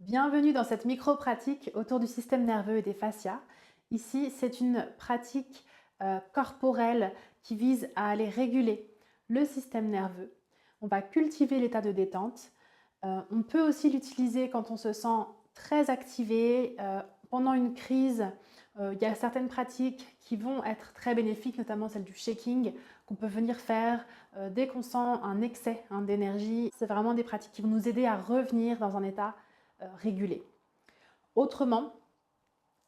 Bienvenue dans cette micro-pratique autour du système nerveux et des fascias. Ici, c'est une pratique corporelle qui vise à aller réguler le système nerveux. On va cultiver l'état de détente. On peut aussi l'utiliser quand on se sent très activé. Pendant une crise, il y a certaines pratiques qui vont être très bénéfiques, notamment celle du shaking, qu'on peut venir faire dès qu'on sent un excès d'énergie. C'est vraiment des pratiques qui vont nous aider à revenir dans un état régulé. Autrement,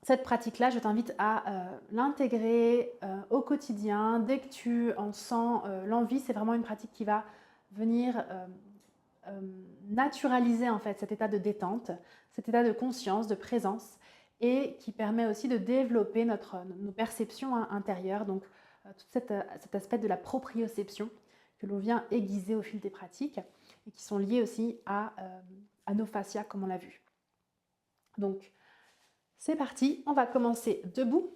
cette pratique-là, je t'invite à l'intégrer au quotidien. Dès que tu en sens l'envie, c'est vraiment une pratique qui va venir naturaliser en fait cet état de détente, cet état de conscience, de présence, et qui permet aussi de développer nos perceptions intérieures, donc tout cet aspect de la proprioception que l'on vient aiguiser au fil des pratiques et qui sont liés aussi à nos fascias comme on l'a vu. Donc c'est parti, on va commencer debout.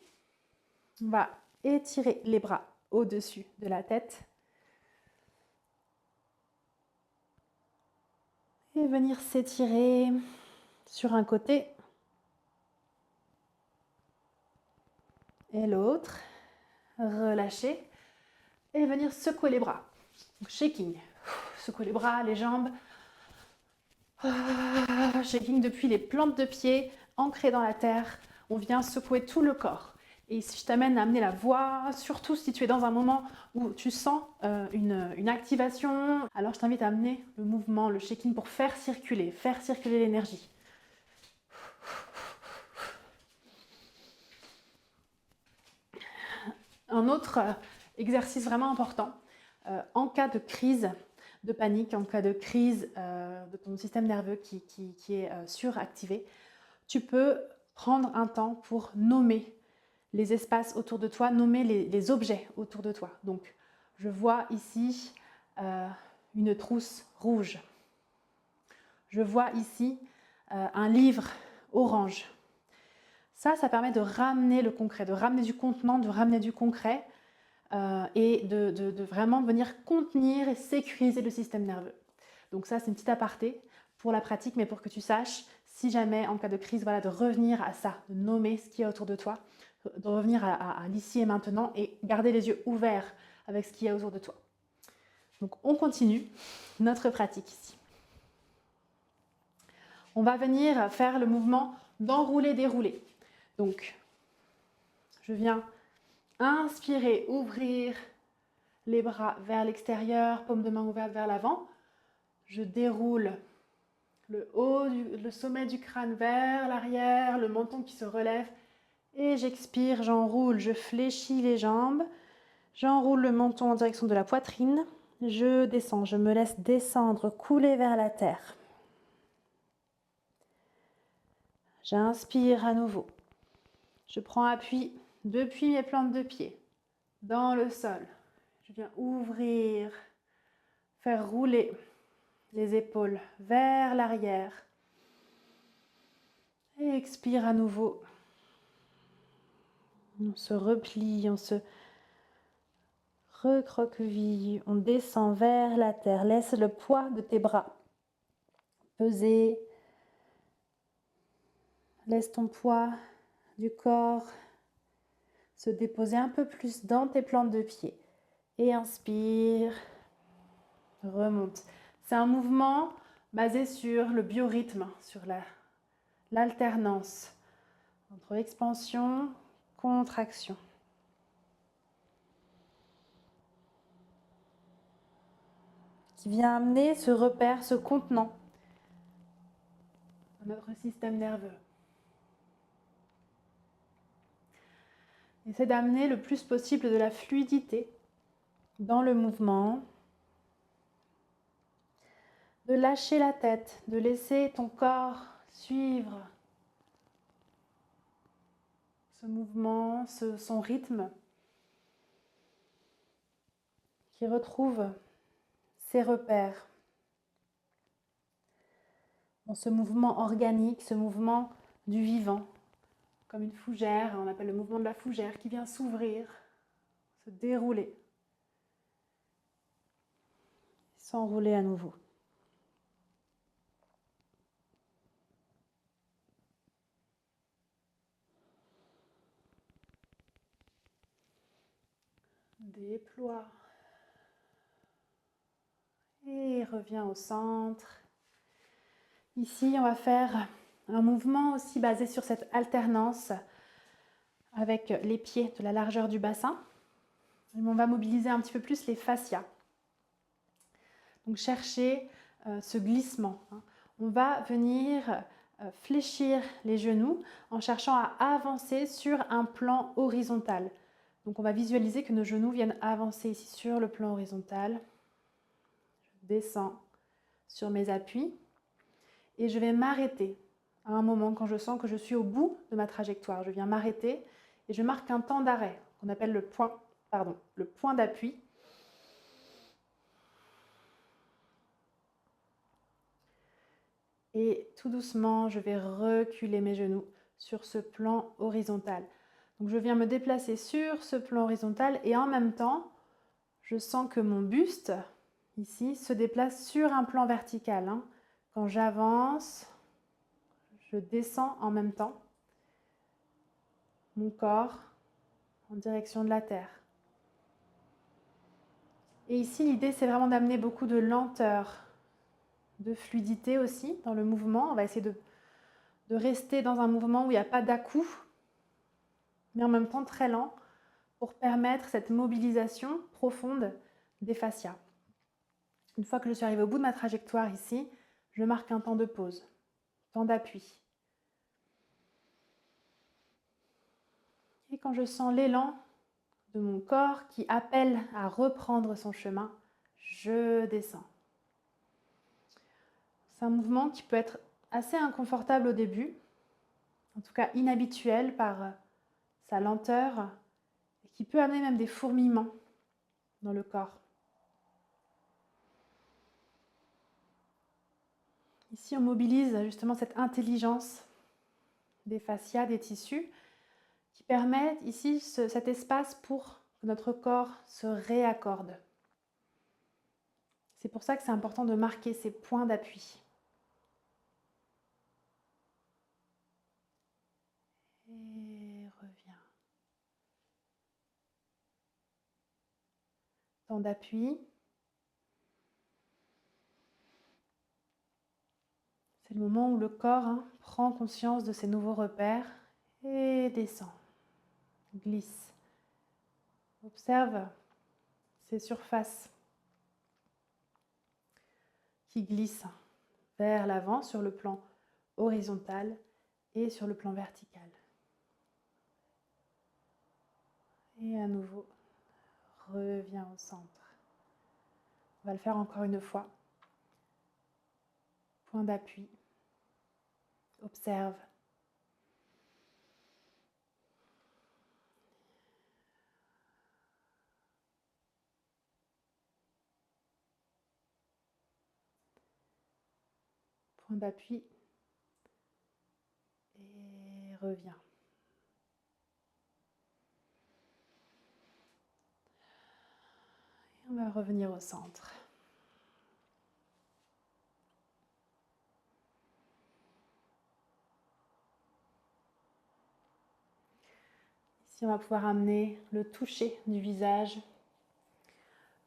On va étirer les bras au-dessus de la tête et venir s'étirer sur un côté et l'autre. Relâcher et venir secouer les bras. Donc, shaking. Secouer les bras, les jambes. Shaking depuis les plantes de pied, ancrées dans la terre. On vient secouer tout le corps. Et si je t'amène à amener la voix, surtout si tu es dans un moment où tu sens une activation, alors je t'invite à amener le mouvement, le shaking pour faire circuler l'énergie. Un autre exercice vraiment important, en cas de crise de panique, en cas de crise de ton système nerveux qui est suractivé, tu peux prendre un temps pour nommer les espaces autour de toi, nommer les objets autour de toi. Donc, je vois ici une trousse rouge. Je vois ici un livre orange. Ça permet de ramener le concret, de ramener du contenant, de ramener du concret et de vraiment venir contenir et sécuriser le système nerveux. Donc ça, c'est une petite aparté pour la pratique, mais pour que tu saches, si jamais en cas de crise, voilà, de revenir à ça, de nommer ce qu'il y a autour de toi, de revenir à l'ici et maintenant et garder les yeux ouverts avec ce qu'il y a autour de toi. Donc on continue notre pratique ici. On va venir faire le mouvement d'enrouler-dérouler. Donc, je viens inspirer, ouvrir les bras vers l'extérieur, paume de main ouverte vers l'avant. Je déroule le sommet du crâne vers l'arrière, le menton qui se relève. Et j'expire, j'enroule, je fléchis les jambes. J'enroule le menton en direction de la poitrine. Je descends, je me laisse descendre, couler vers la terre. J'inspire à nouveau. Je prends appui depuis mes plantes de pied, dans le sol. Je viens ouvrir, faire rouler les épaules vers l'arrière. Et expire à nouveau. On se replie, on se recroqueville, on descend vers la terre. Laisse le poids de tes bras peser. Laisse ton poids du corps se déposer un peu plus dans tes plantes de pied. Et inspire, remonte. C'est un mouvement basé sur le biorhythme, sur l'alternance entre expansion, contraction. Qui vient amener ce repère, ce contenant dans notre système nerveux. Essaie d'amener le plus possible de la fluidité dans le mouvement, de lâcher la tête, de laisser ton corps suivre ce mouvement, son rythme, qui retrouve ses repères dans ce mouvement organique, ce mouvement du vivant, comme une fougère, on appelle le mouvement de la fougère, qui vient s'ouvrir, se dérouler, s'enrouler à nouveau. Déploie. Et reviens au centre. Ici, on va faire un mouvement aussi basé sur cette alternance avec les pieds de la largeur du bassin. Et on va mobiliser un petit peu plus les fascias. Donc chercher ce glissement. On va venir fléchir les genoux en cherchant à avancer sur un plan horizontal. Donc on va visualiser que nos genoux viennent avancer ici sur le plan horizontal. Je descends sur mes appuis et je vais m'arrêter à un moment quand je sens que je suis au bout de ma trajectoire. Je viens m'arrêter et je marque un temps d'arrêt qu'on appelle le point d'appui. Et tout doucement, je vais reculer mes genoux sur ce plan horizontal. Donc je viens me déplacer sur ce plan horizontal et en même temps, je sens que mon buste, ici, se déplace sur un plan vertical. Quand j'avance, je descends en même temps mon corps en direction de la terre. Et ici, l'idée, c'est vraiment d'amener beaucoup de lenteur, de fluidité aussi dans le mouvement. On va essayer de rester dans un mouvement où il n'y a pas d'à-coup, mais en même temps très lent, pour permettre cette mobilisation profonde des fascias. Une fois que je suis arrivée au bout de ma trajectoire ici, je marque un temps de pause, temps d'appui. Et quand je sens l'élan de mon corps qui appelle à reprendre son chemin, je descends. C'est un mouvement qui peut être assez inconfortable au début, en tout cas inhabituel par sa lenteur, et qui peut amener même des fourmillements dans le corps. Ici, on mobilise justement cette intelligence des fascias, des tissus, qui permettent ici cet espace pour que notre corps se réaccorde. C'est pour ça que c'est important de marquer ces points d'appui. Et reviens. Temps d'appui. C'est le moment où le corps prend conscience de ses nouveaux repères et descend, glisse. Observe ces surfaces qui glissent vers l'avant sur le plan horizontal et sur le plan vertical. Et à nouveau, reviens au centre. On va le faire encore une fois. Point d'appui. Observe. Point d'appui. Et reviens. Et on va revenir au centre. Ici, on va pouvoir amener le toucher du visage,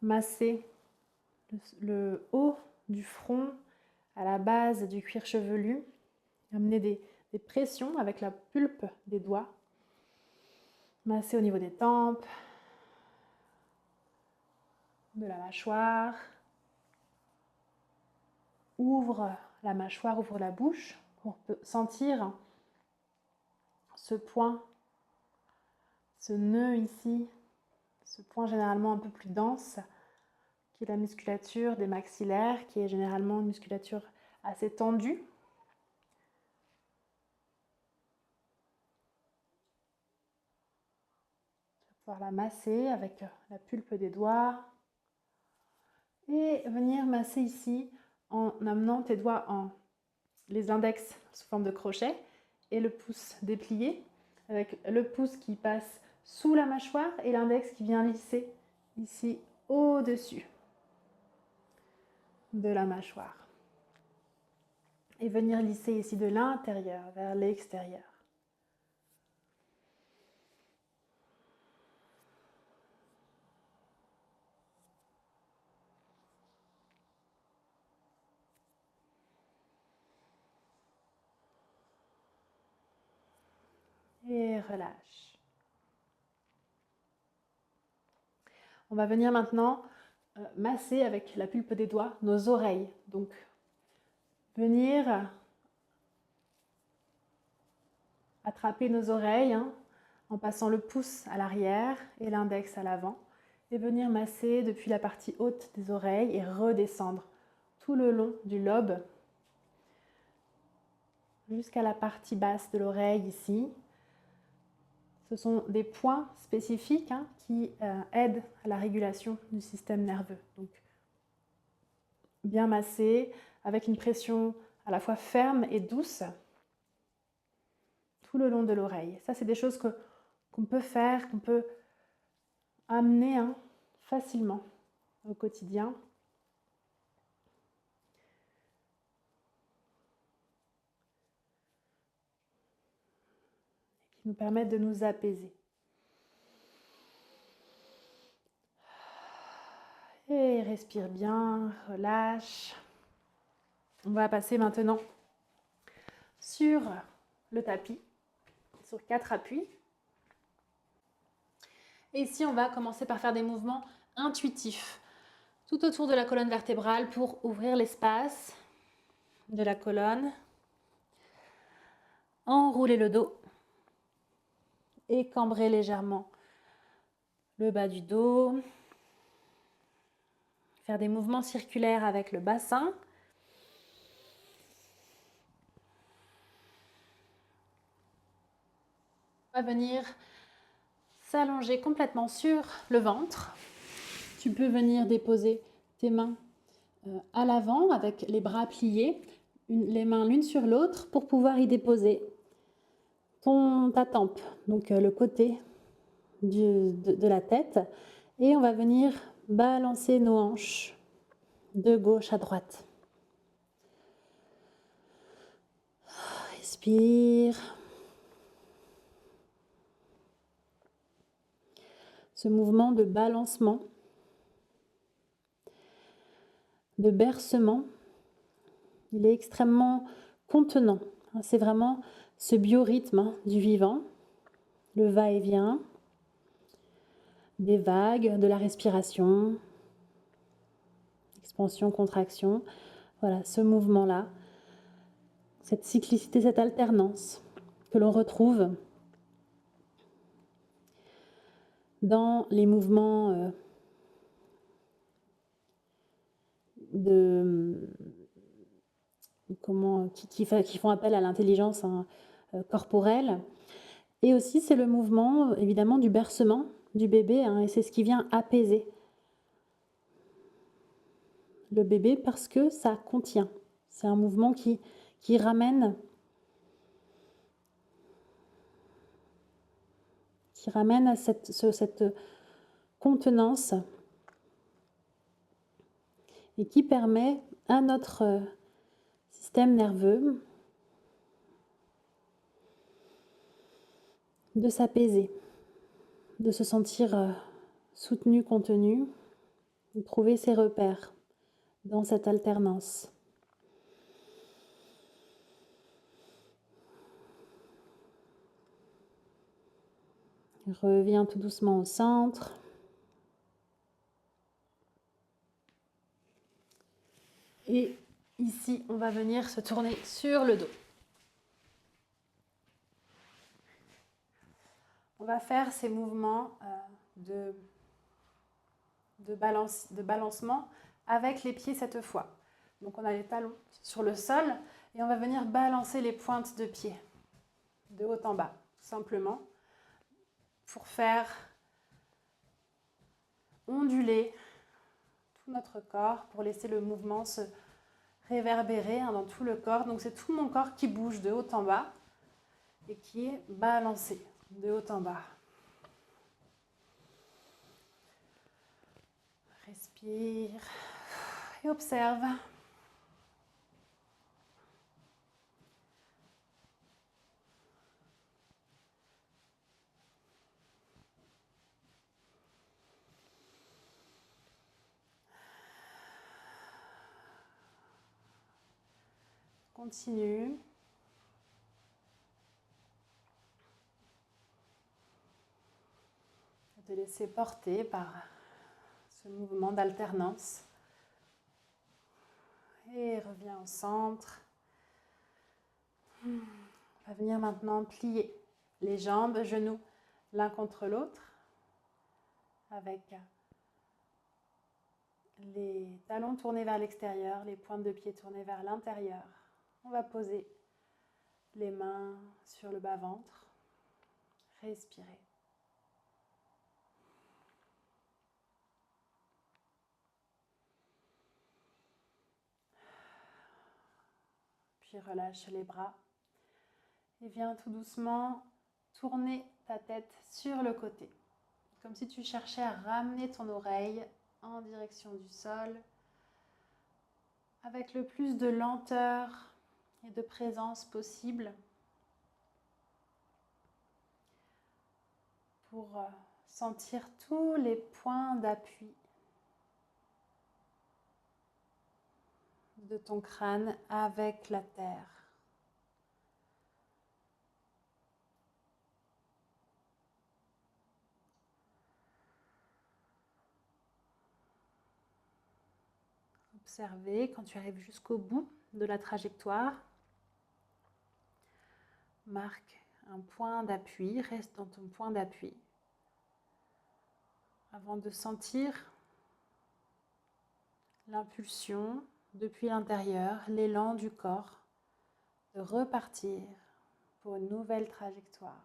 masser le haut du front à la base du cuir chevelu, amener des pressions avec la pulpe des doigts, masser au niveau des tempes, de la mâchoire, ouvre la mâchoire, ouvre la bouche pour sentir ce point, ce nœud ici, ce point généralement un peu plus dense, qui est la musculature des maxillaires, qui est généralement une musculature assez tendue. Tu vas pouvoir la masser avec la pulpe des doigts et venir masser ici en amenant tes doigts les index sous forme de crochet et le pouce déplié, avec le pouce qui passe sous la mâchoire et l'index qui vient lisser ici au-dessus de la mâchoire. Et venir lisser ici de l'intérieur vers l'extérieur. relâche. On va venir maintenant masser avec la pulpe des doigts nos oreilles. Donc, venir attraper nos oreilles en passant le pouce à l'arrière et l'index à l'avant et venir masser depuis la partie haute des oreilles et redescendre tout le long du lobe jusqu'à la partie basse de l'oreille ici. Ce sont des points spécifiques qui aident à la régulation du système nerveux. Donc, bien masser avec une pression à la fois ferme et douce tout le long de l'oreille. Ça, c'est des choses qu'on peut faire, qu'on peut amener facilement au quotidien. Qui nous permettent de nous apaiser. Et respire bien, relâche. On va passer maintenant sur le tapis, sur 4 appuis. Et ici, on va commencer par faire des mouvements intuitifs tout autour de la colonne vertébrale pour ouvrir l'espace de la colonne, enrouler le dos et cambrer légèrement le bas du dos. Faire des mouvements circulaires avec le bassin. On va venir s'allonger complètement sur le ventre. Tu peux venir déposer tes mains à l'avant avec les bras pliés, les mains l'une sur l'autre pour pouvoir y déposer ta tempe, donc le côté de la tête. Et on va venir balancer nos hanches de gauche à droite. Respire. Ce mouvement de balancement, de bercement, il est extrêmement contenant. C'est vraiment ce biorhythme du vivant, le va-et-vient, des vagues, de la respiration, expansion, contraction. Voilà, ce mouvement-là, cette cyclicité, cette alternance que l'on retrouve dans les mouvements qui font appel à l'intelligence corporelle. Et aussi, c'est le mouvement, évidemment, du bercement du bébé, et c'est ce qui vient apaiser le bébé parce que ça contient. C'est un mouvement qui ramène à cette contenance et qui permet à notre système nerveux de s'apaiser, de se sentir soutenu, contenu, de trouver ses repères dans cette alternance. Reviens tout doucement au centre. Et ici, on va venir se tourner sur le dos. On va faire ces mouvements de balancement avec les pieds cette fois. Donc on a les talons sur le sol et on va venir balancer les pointes de pied de haut en bas, simplement, pour faire onduler tout notre corps, pour laisser le mouvement se réverbérer dans tout le corps. Donc c'est tout mon corps qui bouge de haut en bas et qui est balancé de haut en bas. Respire et observe. Continue. laisser porter par ce mouvement d'alternance. Et reviens au centre. On va venir maintenant plier les jambes, genoux l'un contre l'autre avec les talons tournés vers l'extérieur, les pointes de pied tournées vers l'intérieur. On va poser les mains sur le bas-ventre. Respirez. Puis relâche les bras. Et viens tout doucement tourner ta tête sur le côté. Comme si tu cherchais à ramener ton oreille en direction du sol. Avec le plus de lenteur et de présence possible. Pour sentir tous les points d'appui de ton crâne avec la terre. Observez quand tu arrives jusqu'au bout de la trajectoire. Marque un point d'appui, reste dans ton point d'appui. Avant de sentir l'impulsion depuis l'intérieur, l'élan du corps, de repartir pour une nouvelle trajectoire.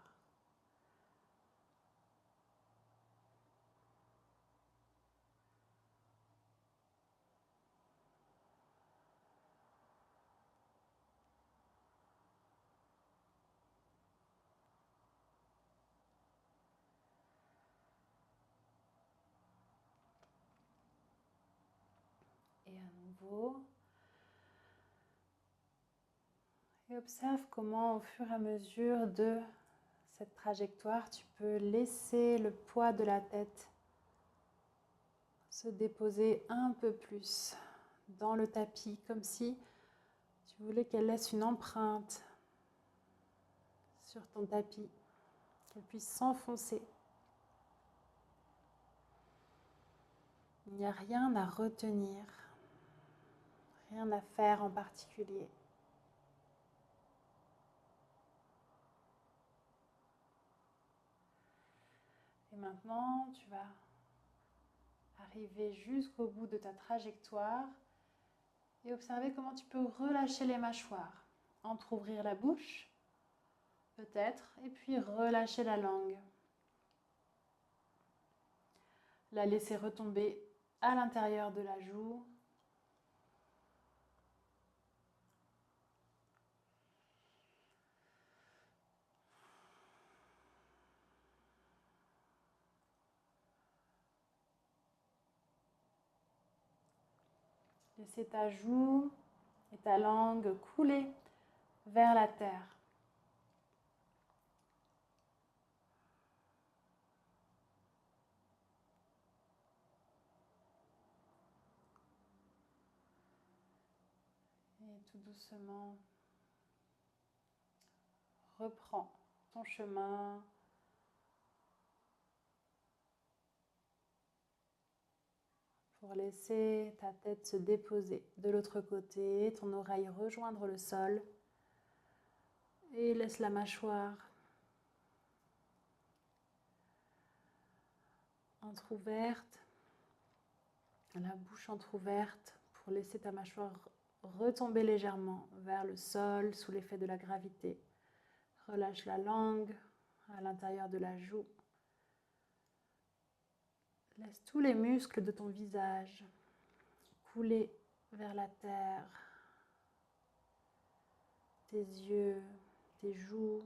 Et à nouveau. Et observe comment, au fur et à mesure de cette trajectoire, tu peux laisser le poids de la tête se déposer un peu plus dans le tapis, comme si tu voulais qu'elle laisse une empreinte sur ton tapis, qu'elle puisse s'enfoncer. Il n'y a rien à retenir, rien à faire en particulier. Et maintenant, tu vas arriver jusqu'au bout de ta trajectoire et observer comment tu peux relâcher les mâchoires. Entrouvrir la bouche, peut-être, et puis relâcher la langue. La laisser retomber à l'intérieur de la joue. Laissez ta joue et ta langue couler vers la terre. Et tout doucement, reprends ton chemin. Pour laisser ta tête se déposer de l'autre côté, ton oreille rejoindre le sol. Et laisse la mâchoire entrouverte, la bouche entrouverte pour laisser ta mâchoire retomber légèrement vers le sol sous l'effet de la gravité. Relâche la langue à l'intérieur de la joue. Laisse tous les muscles de ton visage couler vers la terre. Tes yeux, tes joues.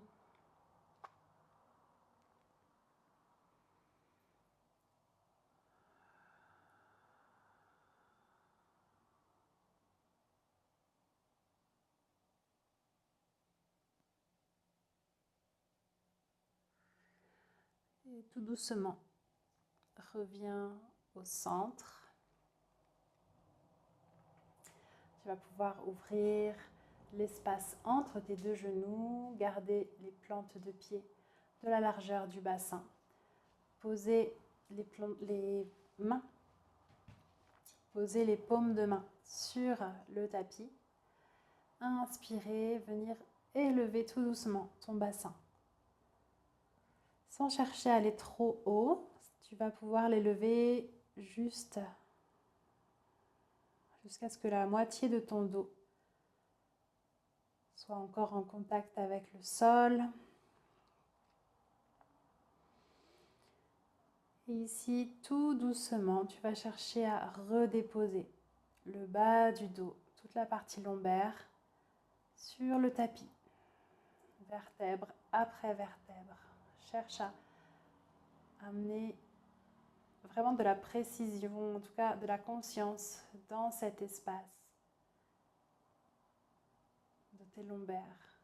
Et tout doucement, reviens au centre. Tu vas pouvoir ouvrir l'espace entre tes deux genoux, garder les plantes de pied de la largeur du bassin. Poser les mains, poser les paumes de main sur le tapis. Inspirez, venir élever tout doucement ton bassin. Sans chercher à aller trop haut, tu vas pouvoir l'élever juste jusqu'à ce que la moitié de ton dos soit encore en contact avec le sol. Et ici, tout doucement, tu vas chercher à redéposer le bas du dos, toute la partie lombaire, sur le tapis. Vertèbre après vertèbre. Cherche à amener vraiment de la précision, en tout cas de la conscience dans cet espace de tes lombaires.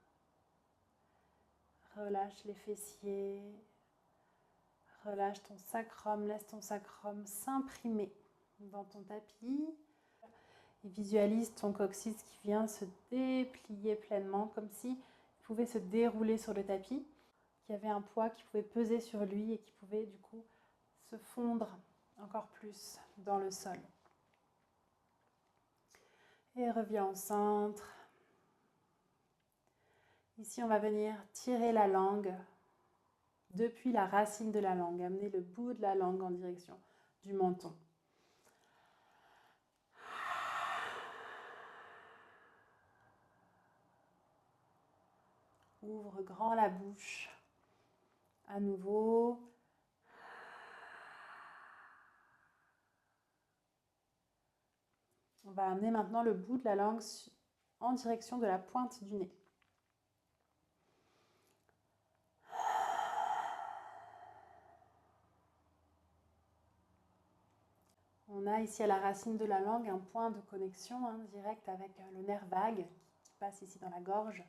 Relâche les fessiers, relâche ton sacrum, laisse ton sacrum s'imprimer dans ton tapis et visualise ton coccyx qui vient se déplier pleinement comme s'il pouvait se dérouler sur le tapis, qu'il y avait un poids qui pouvait peser sur lui et qui pouvait du coup se fondre encore plus dans le sol. Et reviens au centre. Ici, on va venir tirer la langue depuis la racine de la langue, amener le bout de la langue en direction du menton. Ouvre grand la bouche. À nouveau. On va amener maintenant le bout de la langue en direction de la pointe du nez. On a ici à la racine de la langue un point de connexion direct avec le nerf vague qui passe ici dans la gorge.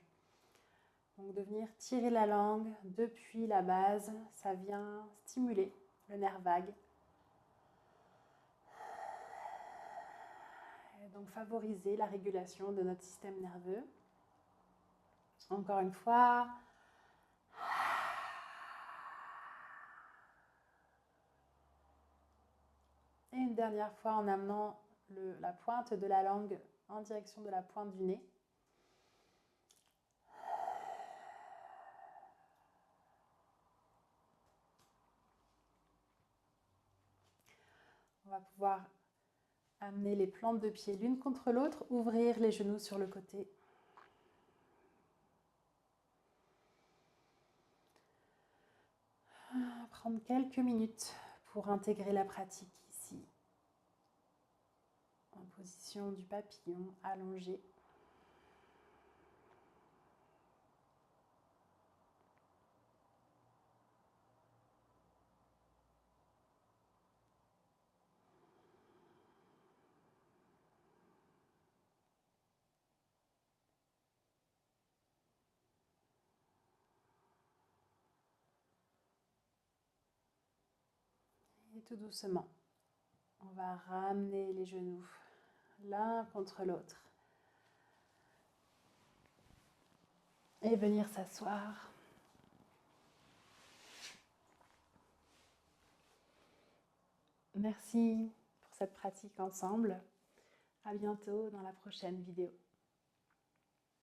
Donc de venir tirer la langue depuis la base, ça vient stimuler le nerf vague. Et donc favoriser la régulation de notre système nerveux. Encore une fois. Et une dernière fois en amenant la pointe de la langue en direction de la pointe du nez. On va pouvoir amener les plantes de pied l'une contre l'autre, ouvrir les genoux sur le côté. Prendre quelques minutes pour intégrer la pratique ici, en position du papillon allongé. Et tout doucement, on va ramener les genoux l'un contre l'autre et venir s'asseoir. Merci pour cette pratique ensemble. À bientôt dans la prochaine vidéo.